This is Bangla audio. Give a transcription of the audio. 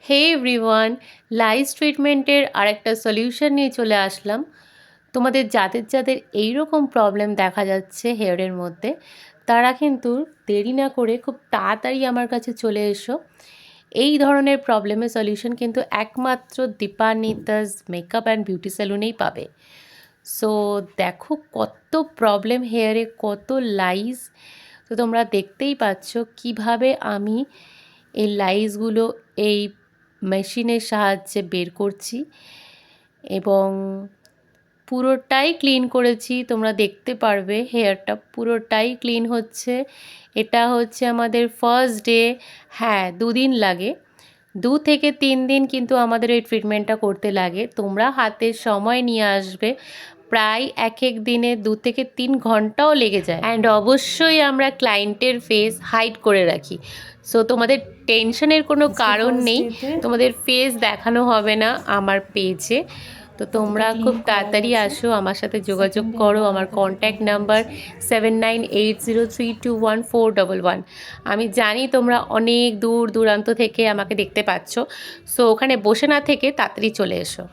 হে এভরিওয়ান, লাইস ট্রিটমেন্টের আরেকটা সলিউশন নিয়ে চলে আসলাম। তোমাদের যাদের যাদের এই রকম প্রবলেম দেখা যাচ্ছে হেয়ারের মধ্যে, তারা কিন্তু দেরি না করে খুব তাড়াতাড়ি আমার কাছে চলে এসো। এই ধরনের প্রবলেমের সলিউশন কিন্তু একমাত্র দীপানিতাস মেকআপ অ্যান্ড বিউটি স্যালুনেই পাবে। সো দেখো কত প্রবলেম হেয়ারে, কত লাইস। তো তোমরা দেখতেই পাচ্ছ কিভাবে আমি এই লাইসগুলো এই মেশিনের সাহায্যে বের করছি এবং পুরোটাই ক্লিন করেছি। তোমরা দেখতে পারবে হেয়ারটা পুরোটাই ক্লিন হচ্ছে। এটা হচ্ছে আমাদের ফার্স্ট ডে। হ্যাঁ, 2 দিন লাগে, 2 থেকে 3 দিন কিন্তু আমাদের এই ট্রিটমেন্টটা করতে লাগে। তোমরা হাতে সময় নিয়ে আসবে, প্রায় এক এক দিনে 2 থেকে 3 ঘন্টাও লেগে যায়। অ্যান্ড অবশ্যই আমরা ক্লায়েন্টের ফেস হাইড করে রাখি। সো তোমাদের টেনশনের কোনো কারণ নেই, তোমাদের ফেস দেখানো হবে না আমার পেজে। তো তোমরা খুব তাড়াতাড়ি আসো, আমার সাথে যোগাযোগ করো। আমার কন্ট্যাক্ট নাম্বার 7980321411। আমি জানি তোমরা অনেক দূর দূরান্ত থেকে আমাকে দেখতে পাচ্ছ। সো ওখানে বসে না থেকে তাড়াতাড়ি চলে এসো।